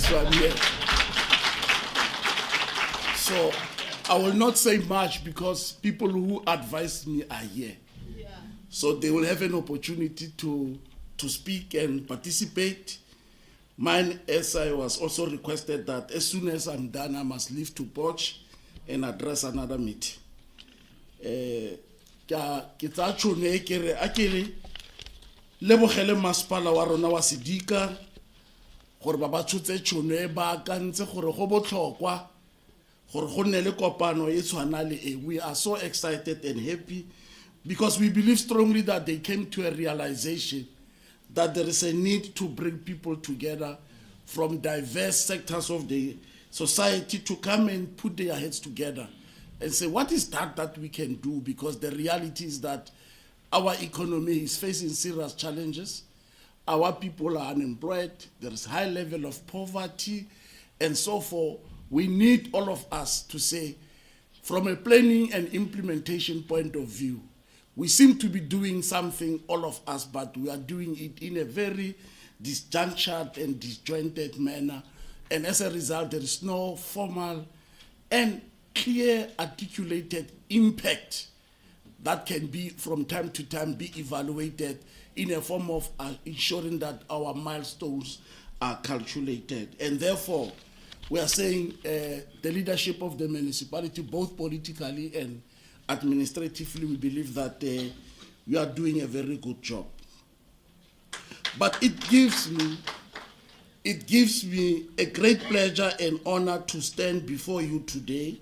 That's why I'm here. So I will not say much because people who advise me are here. Yeah. So they will have an opportunity to speak and participate. Mine, as I was also requested that as soon as I'm done, I must leave to Poch and address another meeting. Ke tsa tšhone ke re a ke le lebogele masepala wa rona wa Sedika gore ba tshotse tšhone ba akantse gore go botlhokwa gore go nne le kopano e tshwana le e. We are so excited and happy because we believe strongly that they came to a realization that there is a need to bring people together from diverse sectors of the society to come and put their heads together and say, what is that we can do? Because the reality is that our economy is facing serious challenges. Our people are unemployed. There is high level of poverty and so forth. We need all of us to say, from a planning and implementation point of view, we seem to be doing something, all of us, but we are doing it in a very disjunctured and disjointed manner. And as a result, there is no formal and clear articulated impact that can be from time to time be evaluated in a form of ensuring that our milestones are calculated. And therefore, we are saying the leadership of the municipality, both politically and administratively, we believe that we are doing a very good job. But it gives me a great pleasure and honor to stand before you today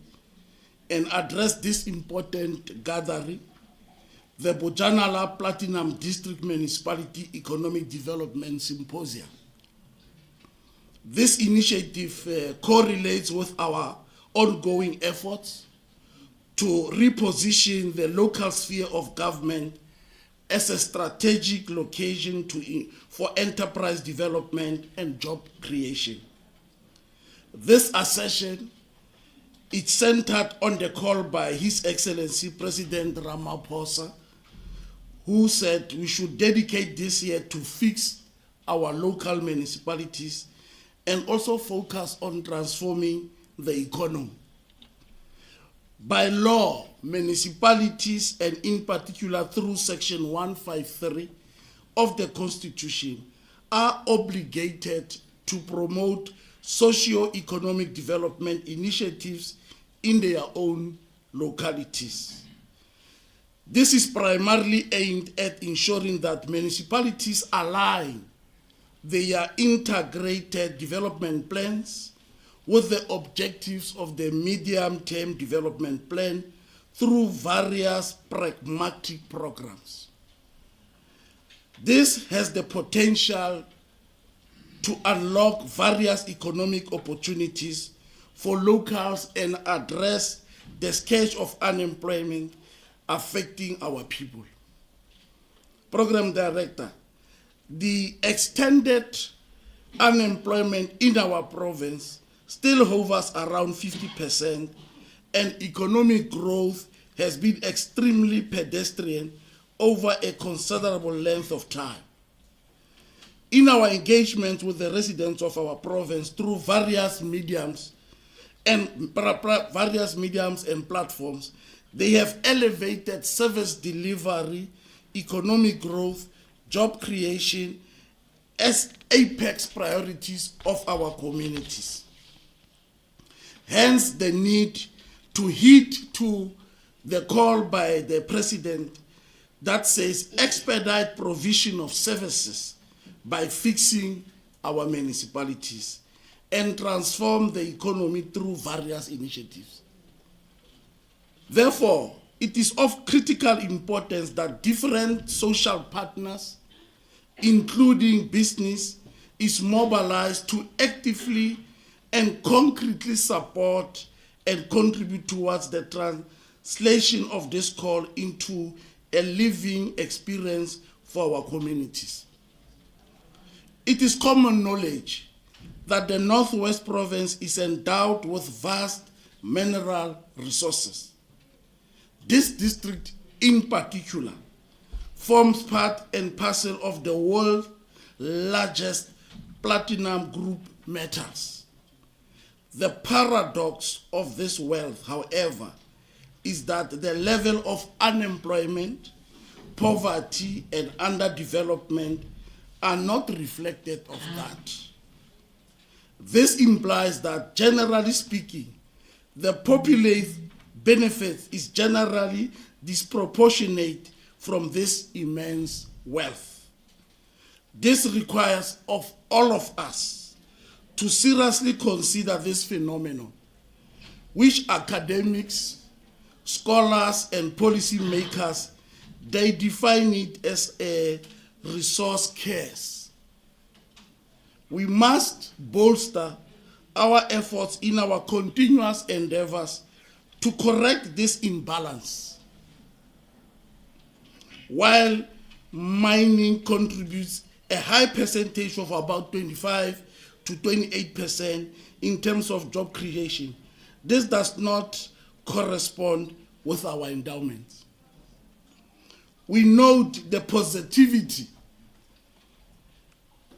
and address this important gathering, the Bojanala Platinum District Municipality Economic Development Symposium. This initiative correlates with our ongoing efforts to reposition the local sphere of government as a strategic location for enterprise development and job creation. This assertion is centered on the call by His Excellency President Ramaphosa, who said we should dedicate this year to fix our local municipalities and also focus on transforming the economy. By law, municipalities, and in particular through Section 153 of the Constitution, are obligated to promote socio-economic development initiatives in their own localities. This is primarily aimed at ensuring that municipalities align their integrated development plans with the objectives of the medium-term development plan through various pragmatic programs. This has the potential to unlock various economic opportunities for locals and address the scourge of unemployment affecting our people. Program Director, the extended unemployment in our province still hovers around 50%, and economic growth has been extremely pedestrian over a considerable length of time. In our engagement with the residents of our province through various mediums and platforms, they have elevated service delivery, economic growth, job creation as apex priorities of our communities. Hence the need to heed to the call by the President that says expedite provision of services by fixing our municipalities and transform the economy through various initiatives. Therefore, it is of critical importance that different social partners, including business, is mobilized to actively and concretely support and contribute towards the translation of this call into a living experience for our communities. It is common knowledge that the Northwest Province is endowed with vast mineral resources. This district in particular forms part and parcel of the world's largest platinum group matters. The paradox of this wealth, however, is that the level of unemployment, poverty, and underdevelopment are not reflected of that. This implies that, generally speaking, the populate benefit is generally disproportionate from this immense wealth. This requires of all of us to seriously consider this phenomenon, which academics, scholars, and policy makers, they define it as a resource scarce. We must bolster our efforts in our continuous endeavors to correct this imbalance. While mining contributes a high percentage of about 25 to 28% in terms of job creation, this does not correspond with our endowments. We note the positivity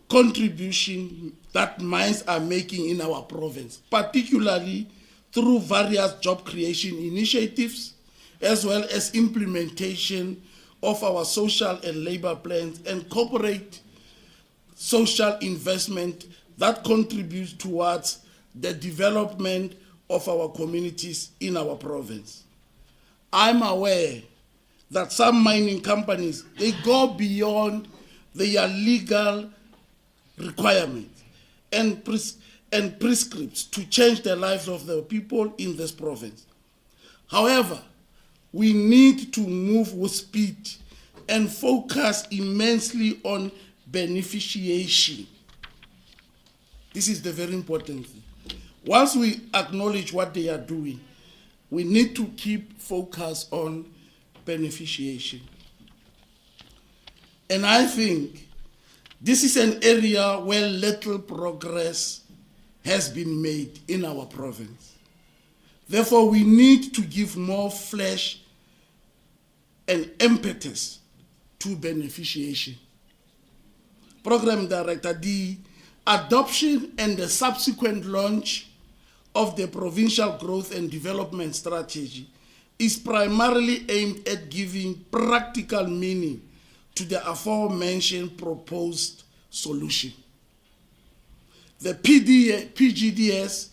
contribution that mines are making in our province, particularly through various job creation initiatives, as well as implementation of our social and labor plans and corporate social investment that contributes towards the development of our communities in our province. I'm aware that some mining companies, they go beyond their legal requirements and prescripts to change the lives of the people in this province. However, we need to move with speed and focus immensely on beneficiation. This is the very important thing. Once we acknowledge what they are doing, we need to keep focus on beneficiation. And I think this is an area where little progress has been made in our province. Therefore, we need to give more flesh and impetus to beneficiation. Program Director, the adoption and the subsequent launch of the Provincial Growth and Development Strategy is primarily aimed at giving practical meaning to the aforementioned proposed solution. The PGDS,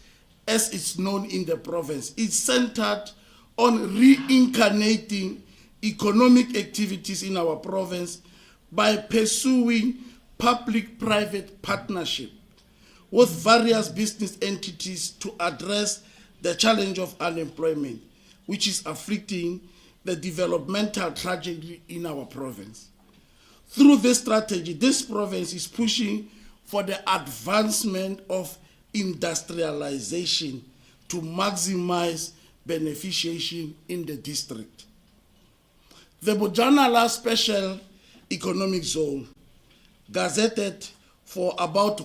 as it's known in the province, is centered on reincarnating economic activities in our province by pursuing public-private partnership with various business entities to address the challenge of unemployment, which is afflicting the developmental trajectory in our province. Through this strategy, this province is pushing for the advancement of industrialization to maximize beneficiation in the district. The Bojanala Special Economic Zone, gazetted for about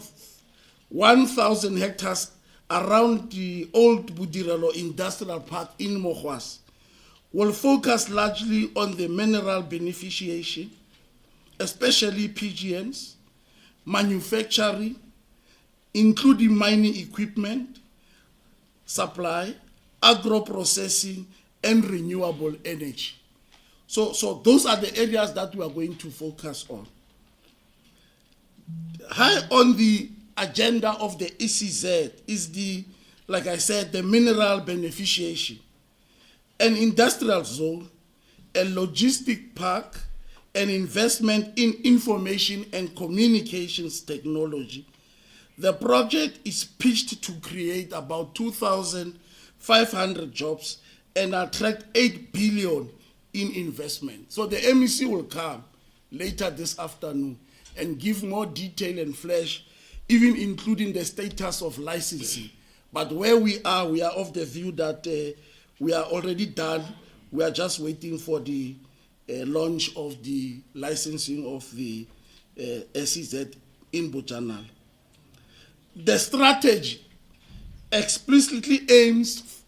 1,000 hectares around the old Budirelo Industrial Park in Mokgosi, will focus largely on the mineral beneficiation, especially PGMs, manufacturing, including mining equipment, supply, agro-processing, and renewable energy. So those are the areas that we are going to focus on. High on the agenda of the ECZ is the, like I said, the mineral beneficiation, an industrial zone, a logistic park, an investment in information and communications technology. The project is pitched to create about 2,500 jobs and attract 8 billion in investment. So the MEC will come later this afternoon and give more detail and flesh, even including the status of licensing. But where we are of the view that we are already done. We are just waiting for the launch of the licensing of the SEZ in Bojanala. The strategy explicitly aims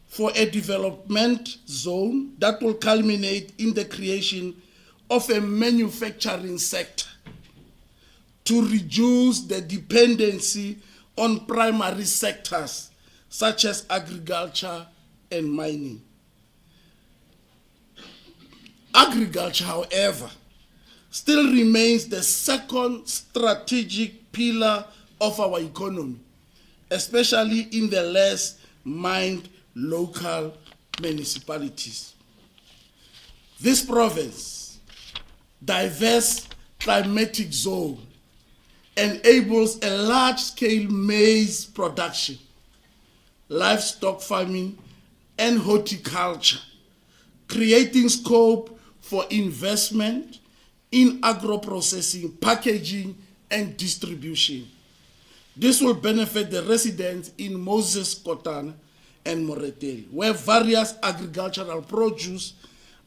for a development zone that will culminate in the creation of a manufacturing sector to reduce the dependency on primary sectors such as agriculture and mining. Agriculture, however, still remains the second strategic pillar of our economy, especially in the less mined local municipalities. This province, diverse climatic zone, enables a large-scale maize production, livestock farming, and horticulture, creating scope for investment in agro-processing, packaging, and distribution. This will benefit the residents in Moses Kotane and Moretele, where various agricultural produce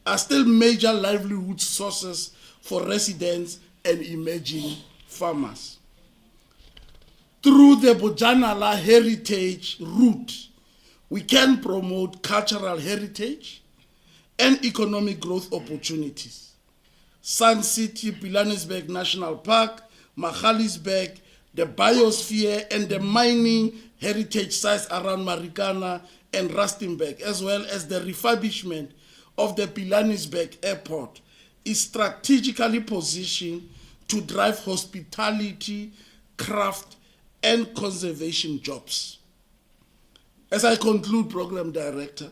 are still major livelihood sources for residents and emerging farmers. Through the Bojanala heritage route, we can promote cultural heritage and economic growth opportunities. Sun City, Pilanesberg National Park, Magaliesberg, the biosphere, and the mining heritage sites around Marikana and Rustenburg, as well as the refurbishment of the Pilanesberg Airport, is strategically positioned to drive hospitality, craft, and conservation jobs. As I conclude, Program Director,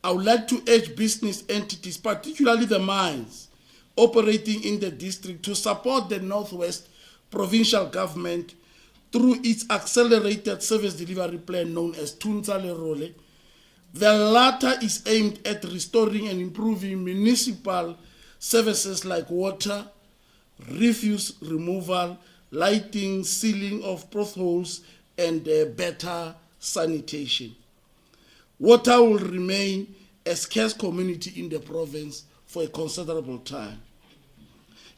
I would like to urge business entities, particularly the mines, operating in the district to support the Northwest Provincial Government through its accelerated service delivery plan known as Tunza Lerole. The latter is aimed at restoring and improving municipal services like water, refuse removal, lighting, sealing of potholes, and better sanitation. Water will remain a scarce commodity in the province for a considerable time.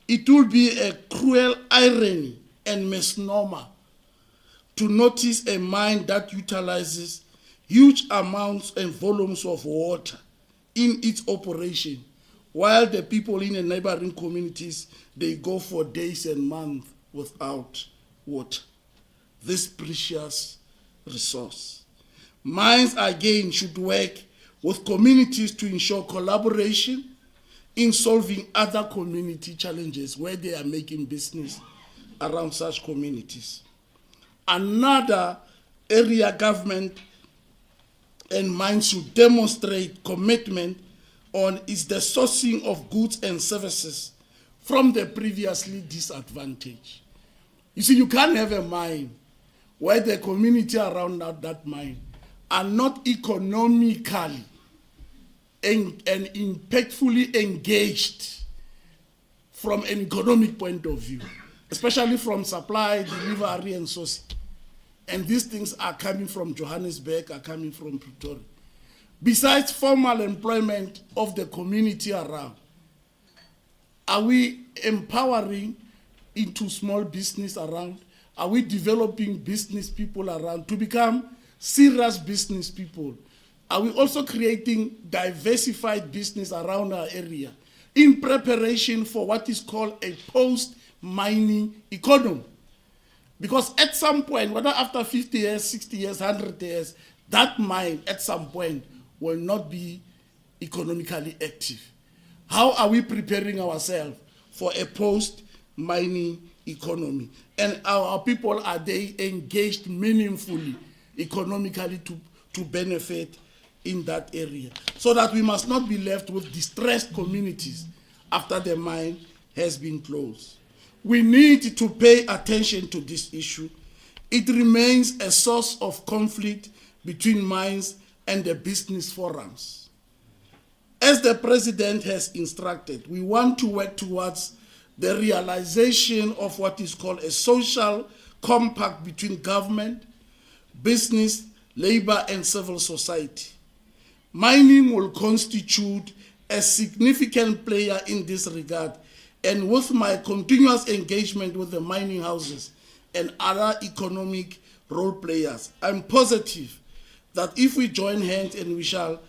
It will be a cruel irony and misnomer to notice a mine that utilizes huge amounts and volumes of water in its operation, while the people in the neighboring communities, they go for days and months without water, this precious resource. Mines, again, should work with communities to ensure collaboration in solving other community challenges where they are making business around such communities. Another area government and mines should demonstrate commitment on is the sourcing of goods and services from the previously disadvantaged. You see, you can't have a mine where the community around that mine are not economically and impactfully engaged from an economic point of view, especially from supply, delivery, and sourcing. And these things are coming from Johannesburg, are coming from Pretoria. Besides formal employment of the community around, are we empowering into small business around? Are we developing business people around to become serious business people? Are we also creating diversified business around our area in preparation for what is called a post-mining economy? Because at some point, whether after 50 years, 60 years, 100 years, that mine at some point will not be economically active. How are we preparing ourselves for a post-mining economy? And our people, are they engaged meaningfully, economically to benefit in that area? So that we must not be left with distressed communities after the mine has been closed. We need to pay attention to this issue. It remains a source of conflict between mines and the business forums. As the President has instructed, we want to work towards the realization of what is called a social compact between government, business, labor, and civil society. Mining will constitute a significant player in this regard, and with my continuous engagement with the mining houses and other economic role players, I'm positive that if we join hands and we shall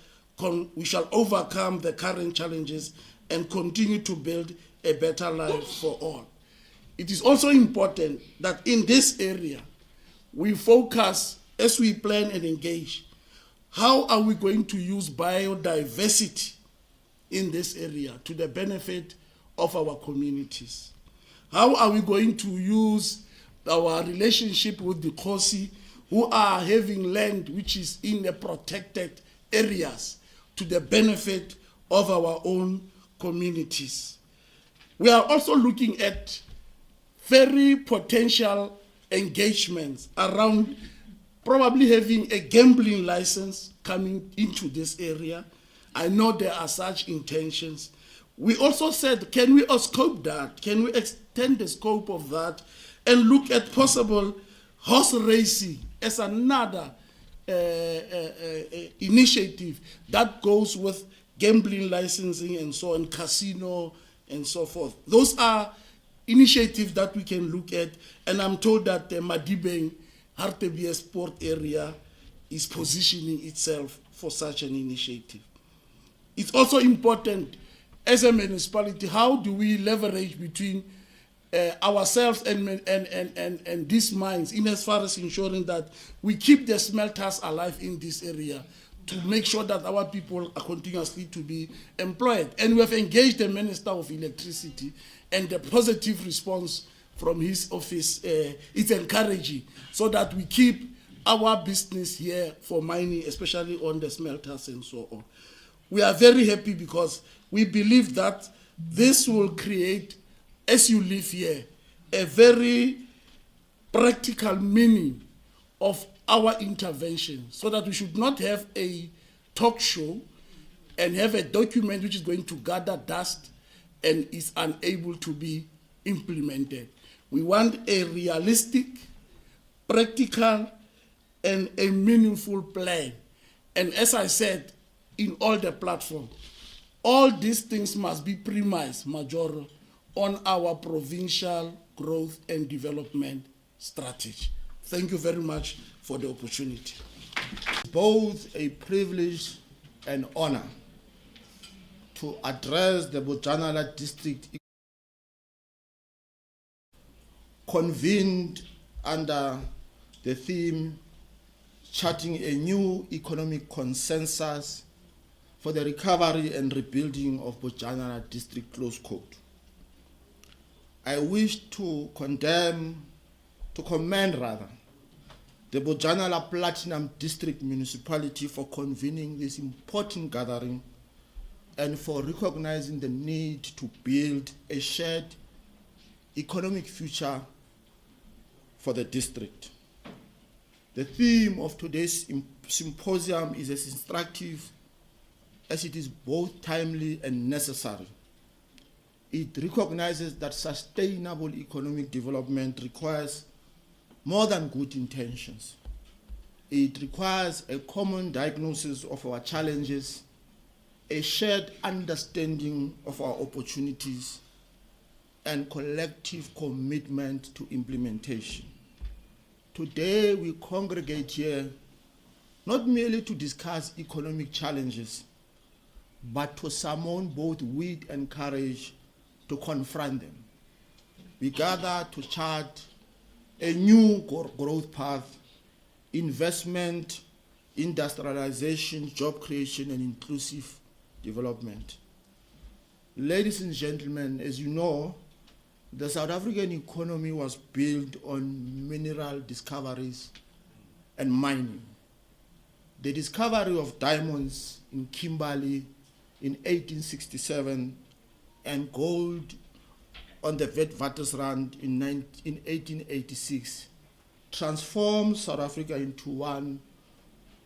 overcome the current challenges and continue to build a better life for all. It is also important that in this area, we focus, as we plan and engage, how are we going to use biodiversity in this area to the benefit of our communities? How are we going to use our relationship with the Mokgosi, who are having land which is in the protected areas, to the benefit of our own communities? We are also looking at very potential engagements around probably having a gambling license coming into this area. I know there are such intentions. We also said, can we scope that? Can we extend the scope of that and look at possible horse racing as another initiative that goes with gambling licensing and so on, casino and so forth. Those are initiatives that we can look at, and I'm told that the Madibeng Hartbeespoort Sport area is positioning itself for such an initiative. It's also important as a municipality, how do we leverage between ourselves and these mines in as far as ensuring that we keep the smelters alive in this area to make sure that our people are continuously to be employed. And we have engaged the Minister of Electricity, and the positive response from his office is encouraging, so that we keep our business here for mining, especially on the smelters and so on. We are very happy because we believe that this will create, as you live here, a very practical meaning of our intervention, so that we should not have a talk show and have a document which is going to gather dust and is unable to be implemented. We want a realistic, practical, and a meaningful plan. And as I said, in all the platforms, all these things must be premised, major, on our provincial growth and development strategy. Thank you very much for the opportunity. Both a privilege and honor to address the Bojanala district convened under the theme charting a new economic consensus for the recovery and rebuilding of Bojanala district, close quote. I wish to commend the Bojanala Platinum District Municipality for convening this important gathering and for recognizing the need to build a shared economic future for the district. The theme of today's symposium is as instructive as it is both timely and necessary. It recognizes that sustainable economic development requires more than good intentions. It requires a common diagnosis of our challenges, a shared understanding of our opportunities, and collective commitment to implementation. Today we congregate here not merely to discuss economic challenges, but to summon both wit and courage to confront them. We gather to chart a new growth path, investment, industrialization, job creation, and inclusive development. Ladies and gentlemen, as you know, the South African economy was built on mineral discoveries and mining. The discovery of diamonds in Kimberley in 1867 and gold on the Witwatersrand in 1886 transformed South Africa into one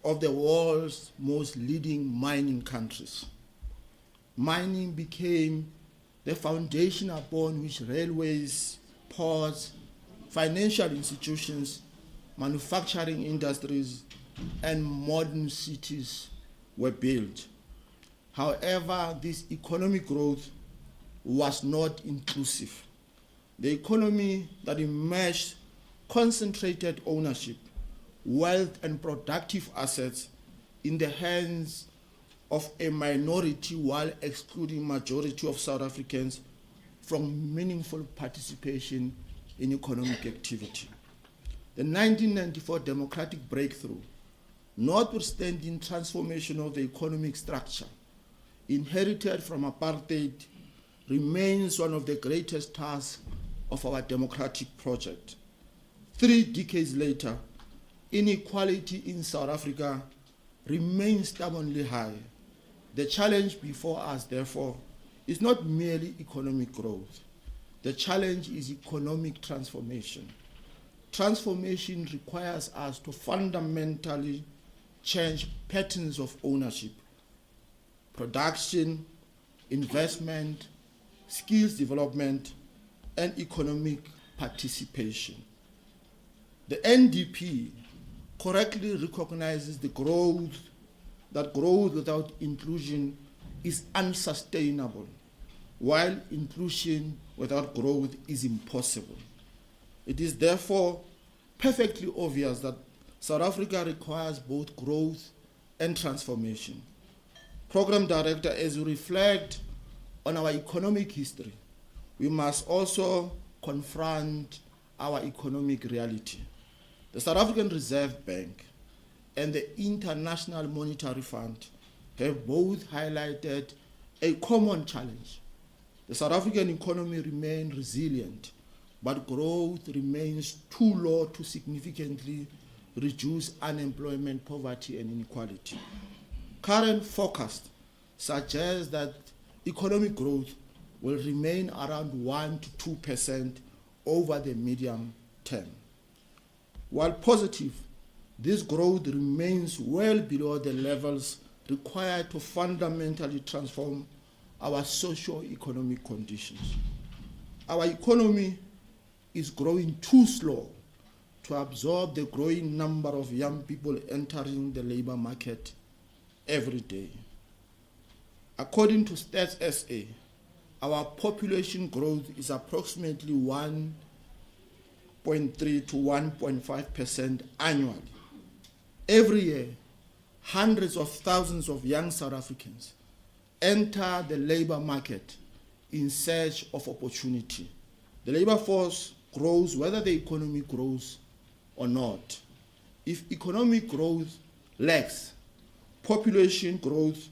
of the world's most leading mining countries. Mining became the foundation upon which railways, ports, financial institutions, manufacturing industries, and modern cities were built. However, this economic growth was not inclusive. The economy that emerged concentrated ownership, wealth, and productive assets in the hands of a minority while excluding majority of South Africans from meaningful participation in economic activity. the 1994 democratic breakthrough, notwithstanding transformation of the economic structure inherited from apartheid, remains one of the greatest tasks of our democratic project. 3 decades later, inequality in South Africa remains stubbornly high. The challenge before us, therefore, is not merely economic growth. The challenge is economic transformation. Transformation requires us to fundamentally change patterns of ownership, production, investment, skills development, and economic participation. The NDP correctly recognizes that growth without inclusion is unsustainable, while inclusion without growth is impossible. It is therefore perfectly obvious that South Africa requires both growth and transformation. Program Director, as we reflect on our economic history, we must also confront our economic reality. The South African Reserve Bank and the International Monetary Fund have both highlighted a common challenge. The South African economy remains resilient, but growth remains too low to significantly reduce unemployment, poverty, and inequality. Current forecast suggests that economic growth will remain around 1 to 2% over the medium term. While positive, this growth remains well below the levels required to fundamentally transform our socio-economic conditions. Our economy is growing too slow to absorb the growing number of young people entering the labor market every day. According to Stats SA, our population growth is approximately 1.3 to 1.5% annually. Every year, hundreds of thousands of young South Africans enter the labor market in search of opportunity. The labor force grows whether the economy grows or not. If economic growth lacks, population growth,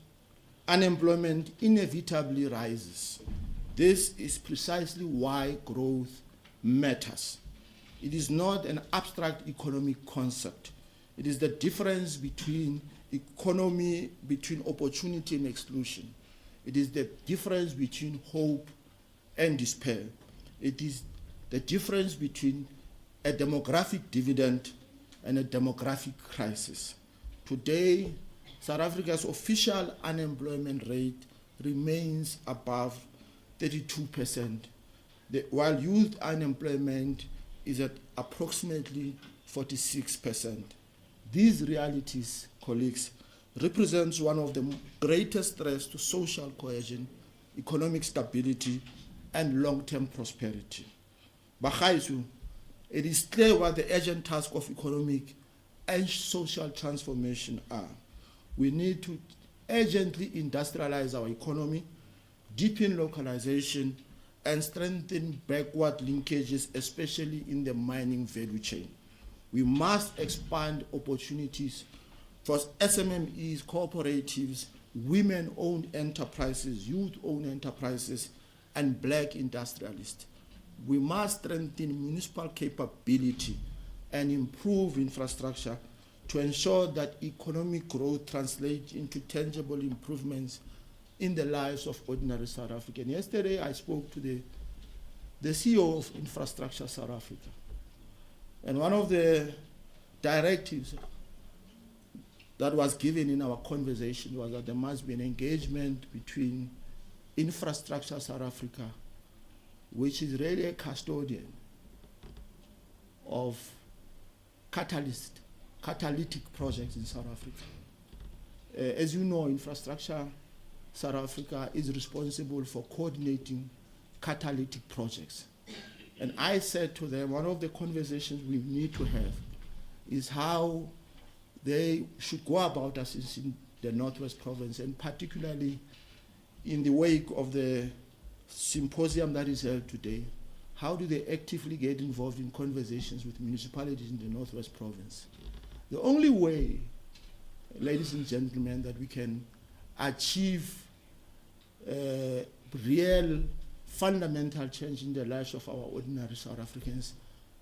unemployment inevitably rises. This is precisely why growth matters. It is not an abstract economic concept. It is the difference between opportunity and exclusion. It is the difference between hope and despair. It is the difference between a demographic dividend and a demographic crisis. Today, South Africa's official unemployment rate remains above 32%, while youth unemployment is at approximately 46%. These realities, colleagues, represents one of the greatest threats to social cohesion, economic stability, and long-term prosperity. Kagiso, it is clear what the urgent task of economic and social transformation are. We need to urgently industrialize our economy, deepen localization, and strengthen backward linkages, especially in the mining value chain. We must expand opportunities for SMMEs, cooperatives, women-owned enterprises, youth-owned enterprises, and black industrialists. We must strengthen municipal capability and improve infrastructure to ensure that economic growth translates into tangible improvements in the lives of ordinary South Africans. Yesterday, I spoke to the CEO of Infrastructure South Africa. And one of the directives that was given in our conversation was that there must be an engagement between Infrastructure South Africa, which is really a custodian of catalytic projects in South Africa. As you know, Infrastructure South Africa is responsible for coordinating catalytic projects. And I said to them, one of the conversations we need to have is how they should go about assessing the Northwest Province, and particularly in the wake of the symposium that is held today, how do they actively get involved in conversations with municipalities in the Northwest Province? The only way, ladies and gentlemen, that we can achieve real fundamental change in the lives of our ordinary South Africans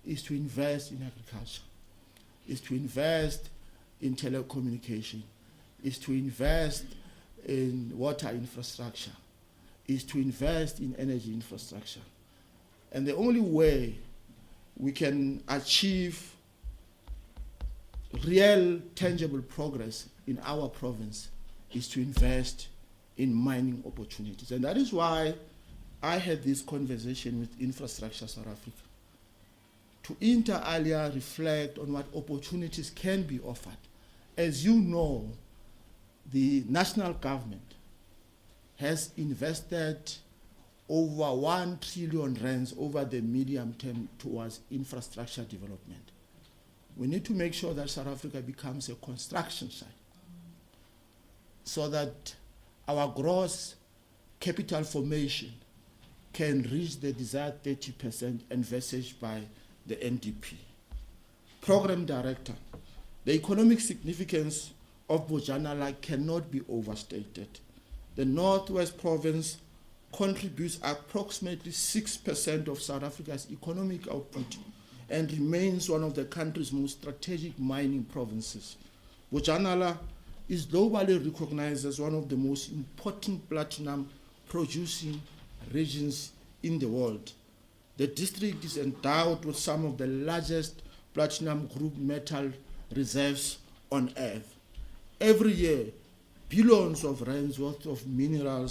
is to invest in agriculture, is to invest in telecommunication, is to invest in water infrastructure, is to invest in energy infrastructure. And the only way we can achieve real tangible progress in our province is to invest in mining opportunities. And that is why I had this conversation with Infrastructure South Africa, to inter alia reflect on what opportunities can be offered. As you know, the national government has invested over 1 trillion rands over the medium term towards infrastructure development. We need to make sure that South Africa becomes a construction site so that our gross capital formation can reach the desired 30% envisaged by the NDP. Program Director, the economic significance of Bojanala cannot be overstated. The Northwest Province contributes approximately 6% of South Africa's economic output and remains one of the country's most strategic mining provinces. Bojanala is globally recognized as one of the most important platinum producing regions in the world. The district is endowed with some of the largest platinum group metal reserves on earth. Every year, billions of rands worth of mineral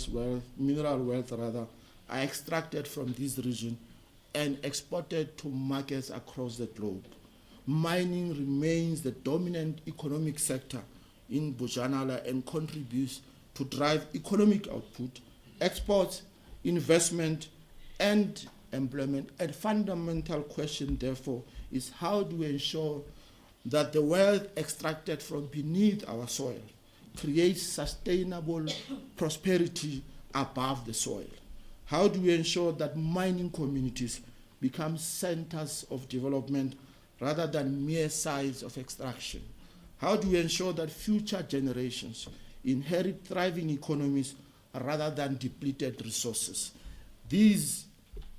wealth are extracted from this region and exported to markets across the globe. Mining remains the dominant economic sector in Bojanala and contributes to drive economic output, exports, investment, and employment. A fundamental question, therefore, is how do we ensure that the wealth extracted from beneath our soil creates sustainable prosperity above the soil? How do we ensure that mining communities become centers of development rather than mere sites of extraction? How do we ensure that future generations inherit thriving economies rather than depleted resources? These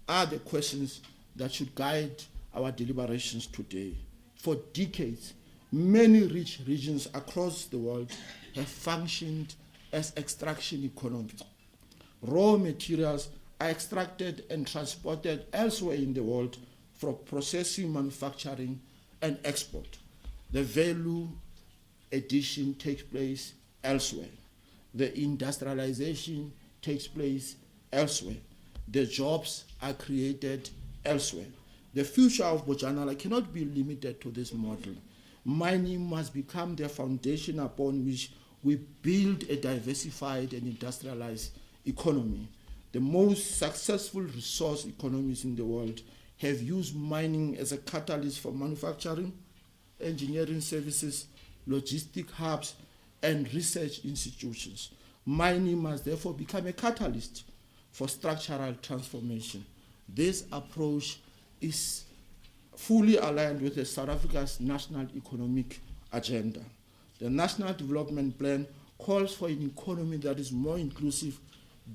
are the questions that should guide our deliberations today. For decades, many rich regions across the world have functioned as extraction economies. Raw materials are extracted and transported elsewhere in the world for processing, manufacturing, and export. The value addition takes place elsewhere. The industrialization takes place elsewhere. The jobs are created elsewhere. The future of Bojanala cannot be limited to this model. Mining must become the foundation upon which we build a diversified and industrialized economy. The most successful resource economies in the world have used mining as a catalyst for manufacturing, engineering services, logistic hubs, and research institutions. Mining must therefore become a catalyst for structural transformation. This approach is fully aligned with the South Africa's national economic agenda. The National Development Plan calls for an economy that is more inclusive,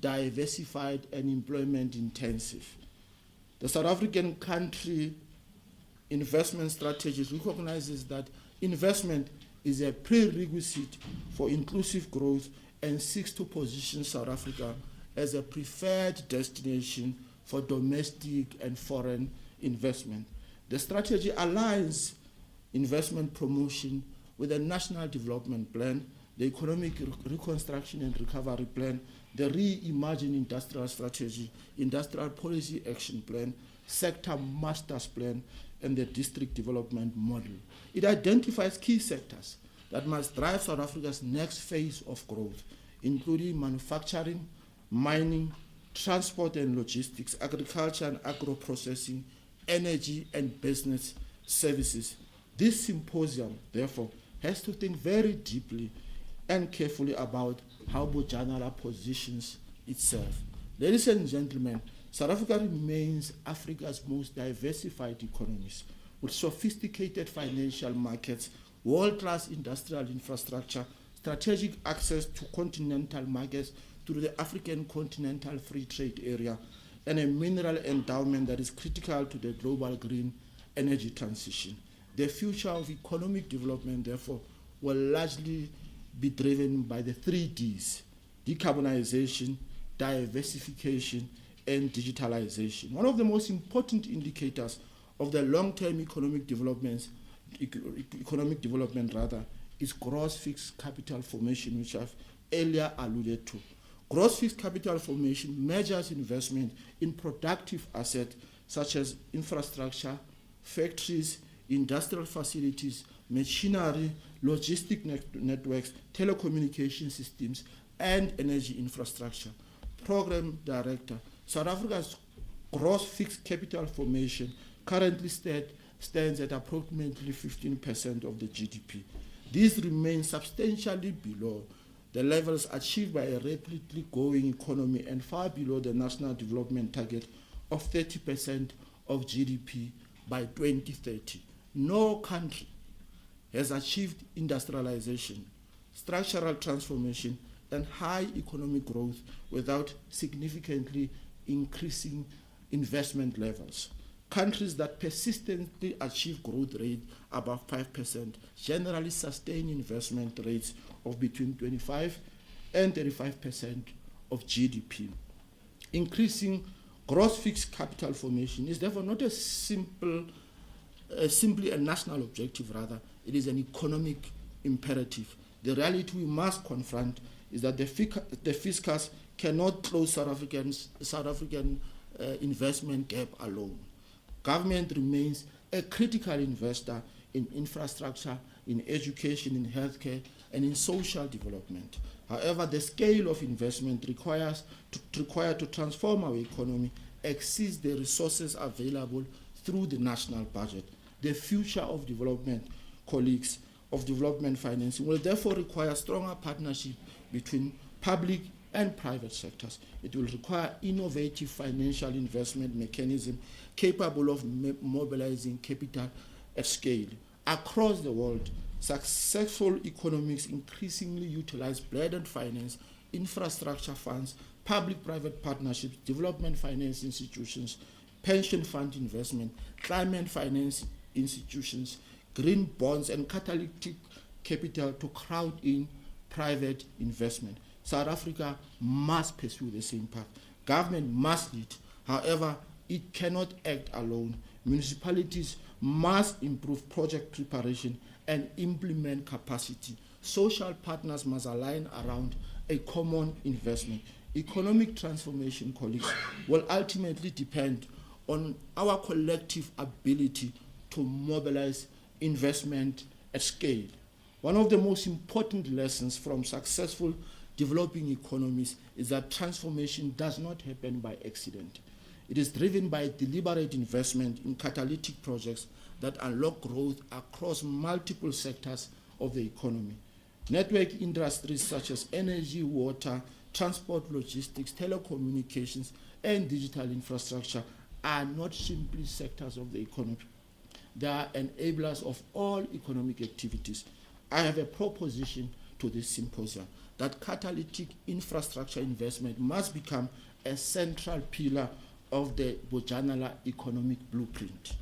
diversified, and employment intensive. The South African country investment strategy recognizes that investment is a prerequisite for inclusive growth and seeks to position South Africa as a preferred destination for domestic and foreign investment. The strategy aligns investment promotion with the National Development Plan, the Economic Reconstruction and Recovery Plan, the Reimagine Industrial Strategy, Industrial Policy Action Plan, Sector Masters Plan, and the District Development Model. It identifies key sectors that must drive South Africa's next phase of growth, including manufacturing, mining, transport and logistics, agriculture and agro-processing, energy and business services. This symposium, therefore, has to think very deeply and carefully about how Bojanala positions itself. Ladies and gentlemen, South Africa remains Africa's most diversified economies, with sophisticated financial markets, world-class industrial infrastructure, strategic access to continental markets through the African Continental Free Trade Area, and a mineral endowment that is critical to the global green energy transition. The future of economic development, therefore, will largely be driven by the 3Ds: decarbonization, diversification, and digitalization. One of the most important indicators of the long-term economic development is gross fixed capital formation, which I've earlier alluded to. Gross fixed capital formation measures investment in productive assets such as infrastructure, factories, industrial facilities, machinery, logistic networks, telecommunication systems, and energy infrastructure. Program Director, South Africa's gross fixed capital formation currently stands at approximately 15% of the GDP. This remains substantially below the levels achieved by a rapidly growing economy and far below the national development target of 30% of GDP by 2030. No country has achieved industrialization, structural transformation, and high economic growth without significantly increasing investment levels. Countries that persistently achieve growth rate above 5% generally sustain investment rates of between 25 and 35% of GDP. Increasing gross fixed capital formation is therefore not a simply a national objective, rather, it is an economic imperative. The reality we must confront is that the fiscus cannot close South African investment gap alone. Government remains a critical investor in infrastructure, in education, in healthcare, and in social development. However, the scale of investment required to transform our economy exceeds the resources available through the national budget. The future of development, colleagues, of development financing will therefore require stronger partnership between public and private sectors. It will require innovative financial investment mechanism capable of mobilizing capital at scale. Across the world, successful economies increasingly utilize blended finance, infrastructure funds, public-private partnerships, development finance institutions, pension fund investment, climate finance institutions, green bonds, and catalytic capital to crowd in private investment. South Africa must pursue the same path. Government must lead. However, it cannot act alone. Municipalities must improve project preparation and implement capacity. Social partners must align around a common investment. Economic transformation, colleagues, will ultimately depend on our collective ability to mobilize investment at scale. One of the most important lessons from successful developing economies is that transformation does not happen by accident. It is driven by deliberate investment in catalytic projects that unlock growth across multiple sectors of the economy. Network industries such as energy, water, transport, logistics, telecommunications, and digital infrastructure are not simply sectors of the economy. They are enablers of all economic activities. I have a proposition to this symposium that catalytic infrastructure investment must become a central pillar of the Bojanala economic blueprint.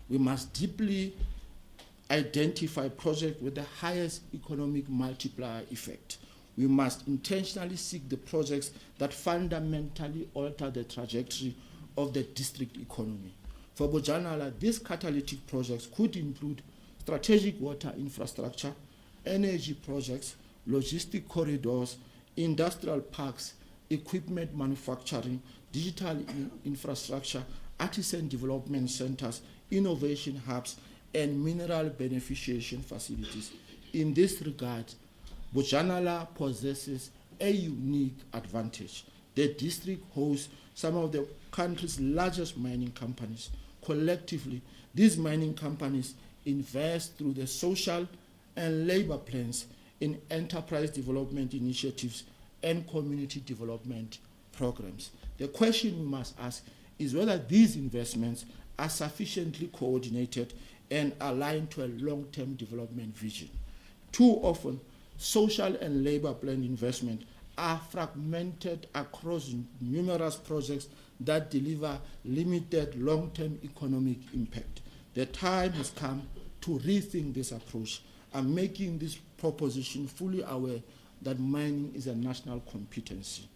We must deeply identify projects with the highest economic multiplier effect. We must intentionally seek the projects that fundamentally alter the trajectory of the district economy. For Bojanala, these catalytic projects could include strategic water infrastructure, energy projects, logistic corridors, industrial parks, equipment manufacturing, digital infrastructure, artisan development centers, innovation hubs, and mineral beneficiation facilities. In this regard, Bojanala possesses a unique advantage. The district hosts some of the country's largest mining companies. Collectively, these mining companies invest through the social and labor plans in enterprise development initiatives and community development programs. The question we must ask is whether these investments are sufficiently coordinated and aligned to a long-term development vision. Too often, social and labor plan investment are fragmented across numerous projects that deliver limited long-term economic impact. The time has come to rethink this approach and making this proposition fully aware that mining is a national competency.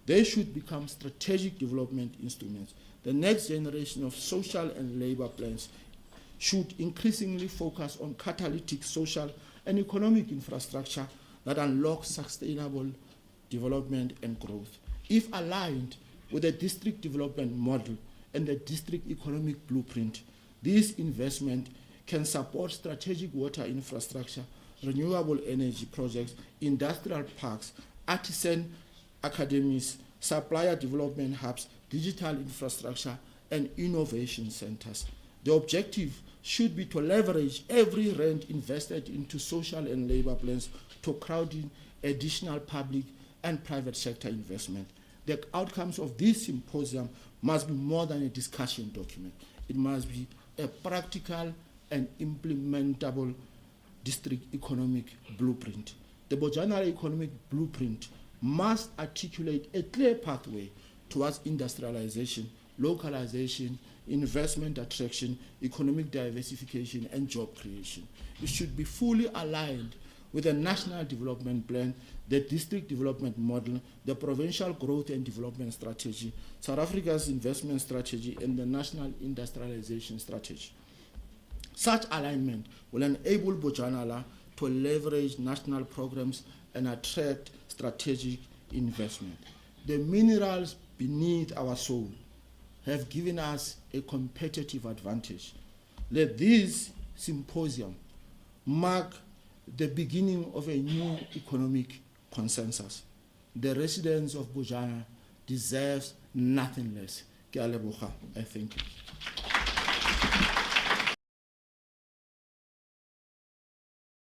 They should become strategic development instruments. The next generation of social and labor plans should increasingly focus on catalytic social and economic infrastructure that unlocks sustainable development and growth. If aligned with the district development model and the district economic blueprint, this investment can support strategic water infrastructure, renewable energy projects, industrial parks, artisan academies, supplier development hubs, digital infrastructure, and innovation centers. The objective should be to leverage every rand invested into social and labor plans to crowd in additional public and private sector investment. The outcomes of this symposium must be more than a discussion document. It must be a practical and implementable district economic blueprint. The Bojanala economic blueprint must articulate a clear pathway towards industrialization, localization, investment attraction, economic diversification, and job creation. It should be fully aligned with the National Development Plan, the District Development Model, the Provincial Growth and Development Strategy, South Africa's Investment Strategy, and the National Industrialization Strategy. Such alignment will enable Bojanala to leverage national programs and attract strategic investment. The minerals beneath our soil have given us a competitive advantage. Let this symposium mark the beginning of a new economic consensus. The residents of Bojanala deserve nothing less. Ke a leboga. I thank you.